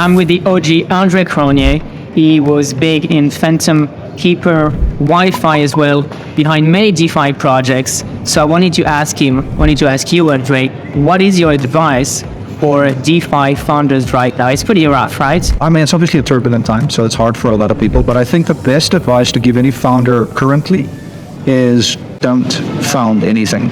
I'm with the OG Andre Cronje. He was big in Phantom Keeper, Wi-Fi as well, behind many DeFi projects. So I wanted to ask you, Andre, what is your advice for DeFi founders right now? It's pretty rough, right? I mean, it's obviously a turbulent time, so it's hard for a lot of people. But I think the best advice to give any founder currently is don't found anything.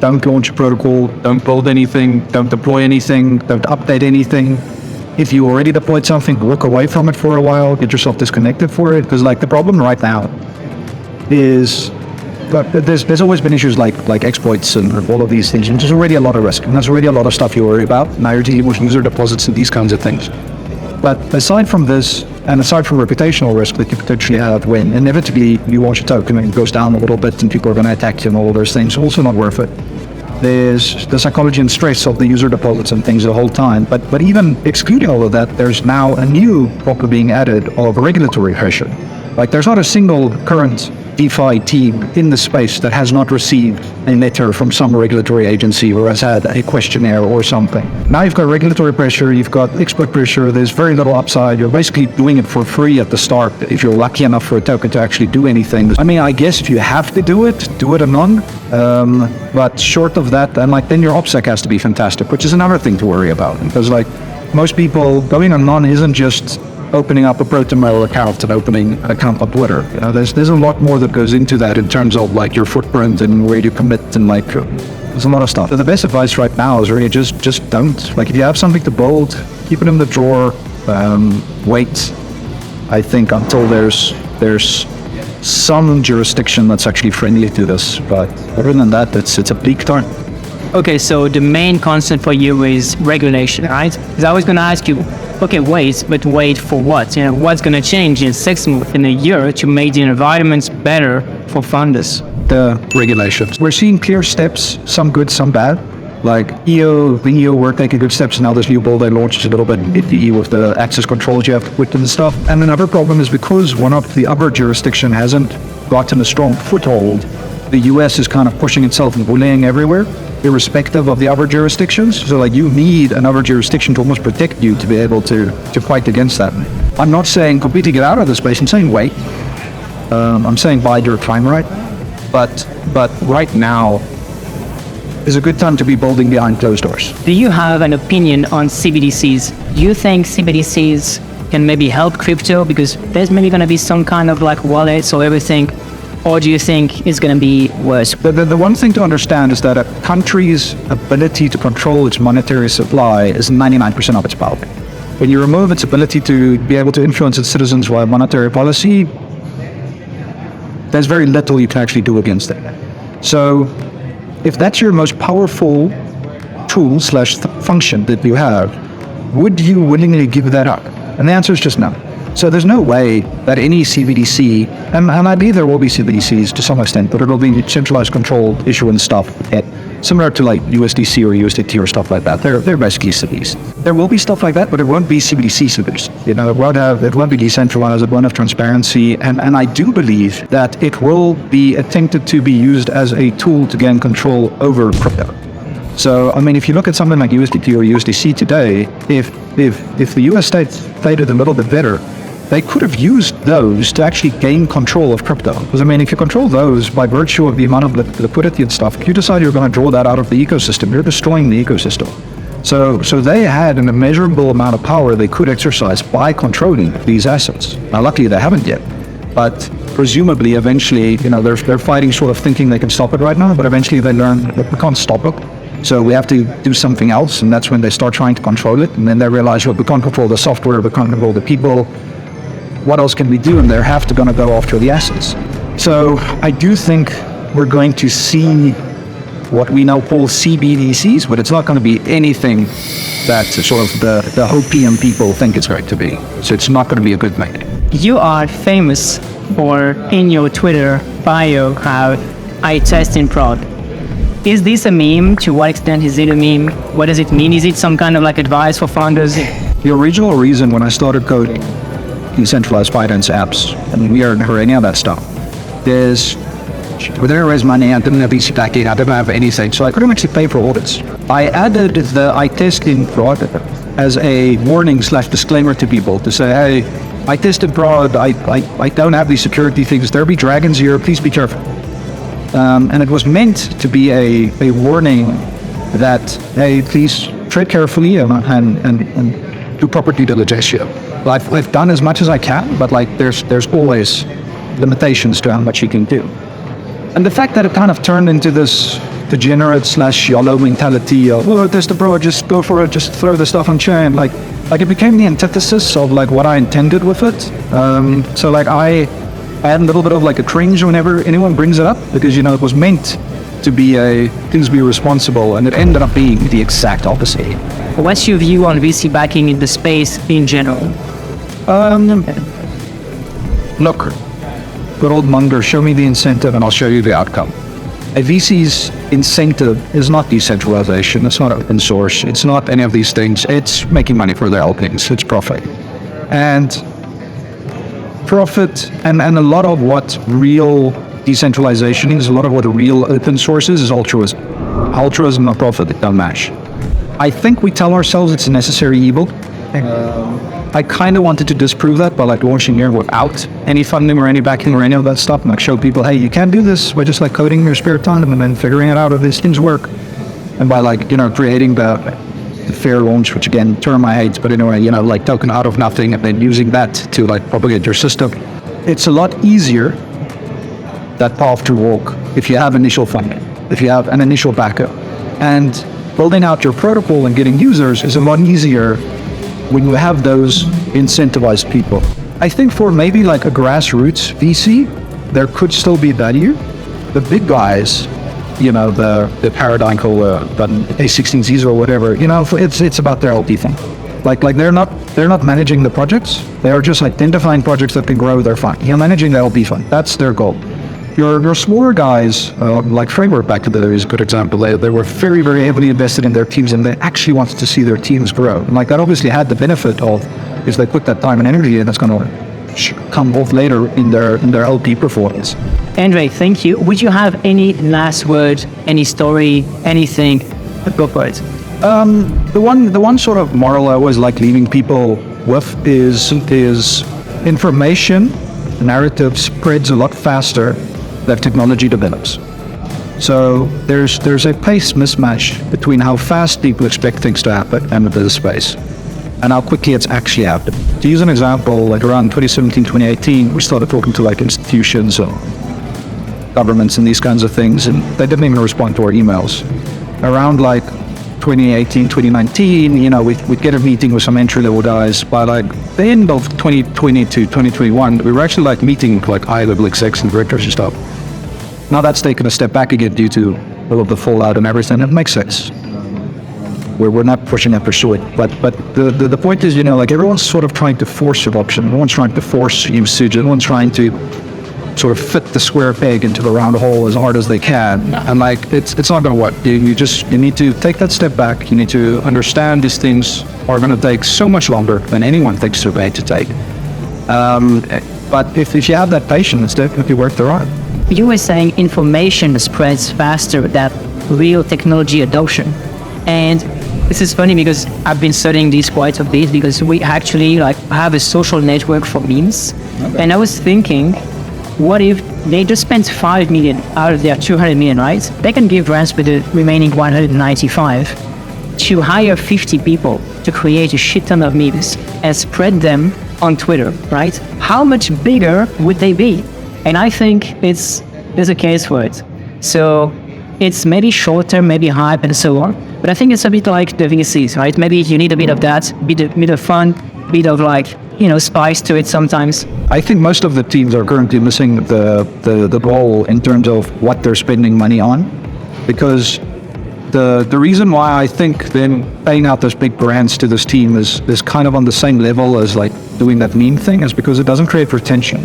Don't launch a protocol, don't build anything, don't deploy anything, don't update anything. If you already deployed something, walk away from it for a while, get yourself disconnected for it. Because like the problem right now is, but there's always been issues like exploits and all of these things. And there's already a lot of risk, and there's already a lot of stuff you worry about. Now you're dealing with user deposits and these kinds of things. But aside from this, and aside from reputational risk that you potentially have when inevitably you launch a token and it goes down a little bit and people are going to attack you and all of those things, also not worth it. There's the psychology and stress of the user deposits and things the whole time. But even excluding all of that, there's now a new problem being added of regulatory pressure. Like there's not a single current DeFi team in the space that has not received a letter from some regulatory agency or has had a questionnaire or something. Now you've got regulatory pressure, you've got export pressure, there's very little upside. You're basically doing it for free at the start if you're lucky enough for a token to actually do anything. I mean, I guess if you have to do it anon. But short of that, and like then your OPSEC has to be fantastic, which is another thing to worry about. Because like most people, going anon isn't just opening up a ProtonMail account and opening an account on Twitter. You know, there's a lot more that goes into that in terms of like your footprint and where you commit and like there's a lot of stuff. So the best advice right now is really just don't. Like if you have something to build, keep it in the drawer. Wait, I think until there's some jurisdiction that's actually friendly to this. But other than that, it's a bleak time. Okay, so the main concern for you is regulation, right? Because I was going to ask you, okay, wait for what? You know, what's going to change in 6 months, in a year to make the environments better for funders? The regulations. We're seeing clear steps, some good, some bad. Like the EO were taking good steps. Now this new bill they launched a little bit iffy with the access controls you have to put and stuff. And another problem is because one of the other jurisdiction hasn't gotten a strong foothold, the US is kind of pushing itself and bullying everywhere, irrespective of the other jurisdictions. So like you need another jurisdiction to almost protect you to be able to fight against that. I'm not saying completely get out of the space. I'm saying wait. I'm saying bide your time right. But right now is a good time to be building behind closed doors. Do you have an opinion on CBDCs? Do you think CBDCs can maybe help crypto because there's maybe going to be some kind of like wallets or everything? Or do you think it's going to be worse? The one thing to understand is that a country's ability to control its monetary supply is 99% of its power. When you remove its ability to be able to influence its citizens via monetary policy, there's very little you can actually do against it. So if that's your most powerful tool / function that you have, would you willingly give that up? And the answer is just no. So there's no way that any CBDC, and I believe there will be CBDCs to some extent, but it'll be centralized controlled issuance stuff, similar to like USDC or USDT or stuff like that. They're basically CBDCs. There will be stuff like that, but it won't be CBDC CBDCs. You know, it won't be decentralized, it won't have transparency, and I do believe that it will be attempted to be used as a tool to gain control over crypto. So, I mean, if you look at something like USDT or USDC today, if the US state played a little bit better, they could have used those to actually gain control of crypto. Because, I mean, if you control those by virtue of the amount of liquidity and stuff, if you decide you're going to draw that out of the ecosystem, you're destroying the ecosystem. So they had an immeasurable amount of power they could exercise by controlling these assets. Now, luckily, they haven't yet. But presumably, eventually, you know, they're fighting sort of thinking they can stop it right now, but eventually they learn that we can't stop it. So we have to do something else, and that's when they start trying to control it. And then they realize, well, we can't control the software, we can't control the people. What else can we do? And they're going to go after the assets. So I do think we're going to see what we now call CBDCs, but it's not going to be anything that sort of the opium people think it's going to be. So it's not going to be a good thing. You are famous for, in your Twitter bio, how I test in prod. Is this a meme? To what extent is it a meme? What does it mean? Is it some kind of like advice for founders? The original reason when I started coding decentralized finance apps, and Yearn or any of that stuff, is I didn't raise money, I didn't have easy backing, I didn't have anything, so I couldn't actually pay for audits. I added the I test in prod as a warning / disclaimer to people to say, hey, I tested broad, I don't have these security things, there be dragons here, please be careful. And it was meant to be a warning that, hey, please tread carefully and do proper due diligence here. I've done as much as I can, but like there's always limitations to how much you can do. And the fact that it kind of turned into this degenerate / YOLO mentality of, oh, test the bro, just go for it, just throw the stuff on chain, like it became the antithesis of like what I intended with it. So like I had a little bit of like a cringe whenever anyone brings it up, because, you know, it was meant to be things be responsible, and it ended up being the exact opposite. What's your view on VC backing in the space in general? Look, good old Munger, show me the incentive and I'll show you the outcome. A VC's incentive is not decentralization, it's not open source, it's not any of these things, it's making money for their LPs, it's profit. And profit, and a lot of what real decentralization is, a lot of what real open source is altruism. Altruism and profit, they don't match. I think we tell ourselves it's a necessary evil. I kind of wanted to disprove that by like launching Yearn without any funding or any backing or any of that stuff, and like show people, hey, you can do this by just like coding in your spare time and then figuring it out if these things work. And by like, you know, creating the fair launch, which again, term I hate, but anyway, you know, like token out of nothing and then using that to like propagate your system. It's a lot easier, that path to walk, if you have initial funding, if you have an initial backup. And building out your protocol and getting users is a lot easier when you have those incentivized people. I think for maybe like a grassroots VC, there could still be value. The big guys, you know, the Paradigm called the A16Zs or whatever, you know, it's about their LP thing. Like they're not managing the projects. They are just identifying projects that can grow their fund. You're managing the LP fund. That's their goal. Your smaller guys, like Framework back to there is a good example. They were very, very heavily invested in their teams, and they actually wanted to see their teams grow. And like that obviously had the benefit of, is they put that time and energy in, that's going to come off later in their LP performance. Andre, thank you. Would you have any last word, any story, anything? Go for it. The one sort of moral I always like leaving people with is information, narrative spreads a lot faster that technology develops. So there's a pace mismatch between how fast people expect things to happen and the space, and how quickly it's actually happened. To use an example, like around 2017, 2018, we started talking to like institutions or governments and these kinds of things, and they didn't even respond to our emails. Around like 2018, 2019, you know, we'd get a meeting with some entry-level guys. By like the end of 2020 to 2021, we were actually like meeting like high-level execs and directors and stuff. Now that's taken a step back again due to all of the fallout and everything. It makes sense. We're not pushing and pursuing. But the point is, you know, like everyone's sort of trying to force adoption. Everyone's trying to force usage. Everyone's trying to sort of fit the square peg into the round hole as hard as they can. And like, it's not going to work. You need to take that step back. You need to understand these things are going to take so much longer than anyone thinks they're going to take. But if you have that patience, it's definitely worth the ride. You were saying information spreads faster than real technology adoption. And this is funny because I've been studying this quite a bit, because we actually like have a social network for memes. Okay. And I was thinking, what if they just spent 5 million out of their 200 million, right? They can give grants with the remaining 195 to hire 50 people to create a shit ton of memes and spread them on Twitter, right? How much bigger would they be? And I think there's a case for it. So it's maybe short-term, maybe hype and so on. But I think it's a bit like the VCs, right? Maybe you need a bit of that, bit of fun, bit of like, you know, spice to it sometimes. I think most of the teams are currently missing the ball in terms of what they're spending money on, because the reason why I think then paying out those big brands to this team is kind of on the same level as like doing that meme thing, is because it doesn't create retention.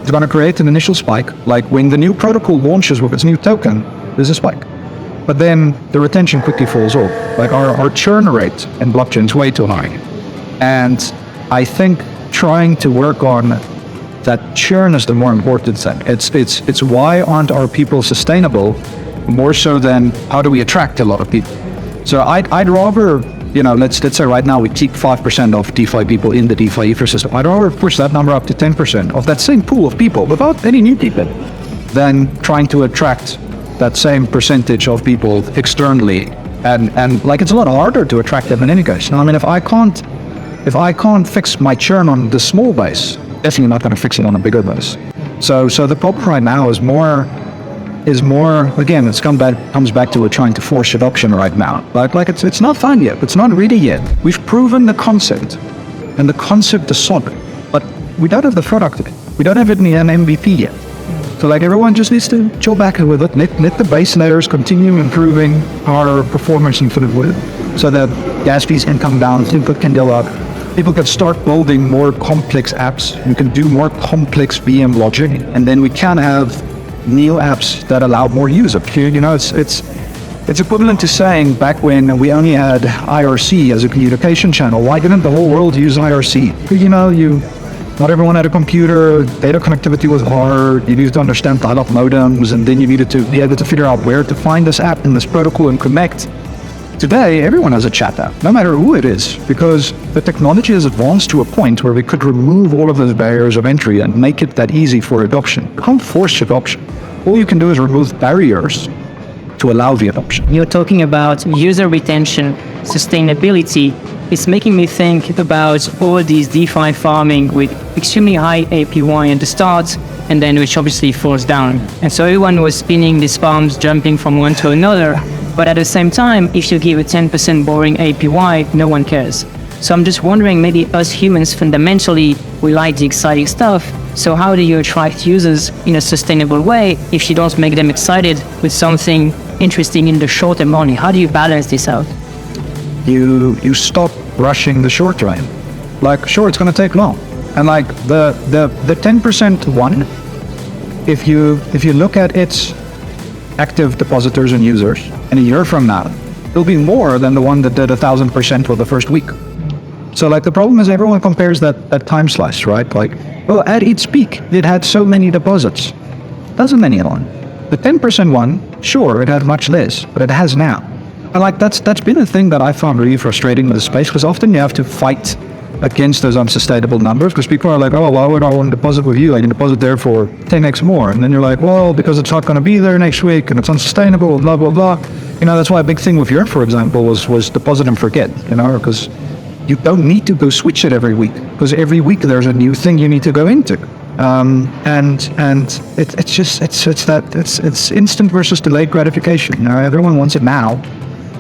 It's going to create an initial spike, like when the new protocol launches with its new token, there's a spike. But then the retention quickly falls off. Like our churn rate in blockchain is way too high. And I think trying to work on that churn is the more important thing. It's why aren't our people sustainable, more so than how do we attract a lot of people. So I'd rather let's say right now we keep 5% of DeFi people in the DeFi ecosystem. I'd rather push that number up to 10% of that same pool of people without any new people than trying to attract that same percentage of people externally. And like, it's a lot harder to attract them in any case. Now, I mean, if I can't fix my churn on the small base, definitely not going to fix it on a bigger base. So the problem right now is more, again, comes back to trying to force adoption right now. Like it's not fine yet. It's not ready yet. We've proven the concept, and the concept is solid, but we don't have the product. We don't have it in the MVP yet. So like, everyone just needs to chill back with it. Let the base layers continue improving our performance and so that gas fees can come down, throughput can go up. People can start building more complex apps. We can do more complex VM logic, and then we can have neo apps that allow more use. It's equivalent to saying back when we only had IRC as a communication channel, why didn't the whole world use IRC? Not everyone had a computer, data connectivity was hard, you needed to understand dial-up modems, and then you needed to be able to figure out where to find this app in this protocol and connect. Today, everyone has a chat app, no matter who it is, because the technology has advanced to a point where we could remove all of those barriers of entry and make it that easy for adoption. You can't force adoption. All you can do is remove barriers to allow the adoption. You're talking about user retention, sustainability. It's making me think about all these DeFi farming with extremely high APY at the start, and then which obviously falls down. And so everyone was spinning these farms, jumping from one to another. But at the same time, if you give a 10% boring APY, no one cares. So I'm just wondering, maybe us humans fundamentally, we like the exciting stuff. So how do you attract users in a sustainable way if you don't make them excited with something interesting in the short term only? How do you balance this out? You stop rushing the short run. Like, sure, it's going to take long. And like the 10% one, if you look at its active depositors and users, and a year from now, it'll be more than the one that did 1,000% for the first week. So like, the problem is everyone compares that time slice, right? Like, well, at its peak, it had so many deposits. Doesn't anyone? The 10% one, sure, it had much less, but it has now. And like, that's been a thing that I found really frustrating with the space, because often you have to fight against those unsustainable numbers, because people are like, oh, why would I want to deposit with you? I can deposit there for 10x more. And then you're like, well, because it's not going to be there next week and it's unsustainable, blah, blah, blah. That's why a big thing with Yearn, for example, was deposit and forget, because you don't need to go switch it every week, because every week there's a new thing you need to go into. It's instant versus delayed gratification. Everyone wants it now,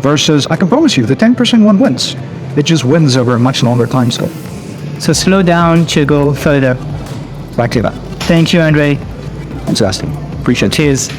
versus, I can promise you, the 10% one wins. It just wins over a much longer time scale. So slow down to go further. Exactly that. Thank you, Andre. Fantastic. Appreciate it. Cheers.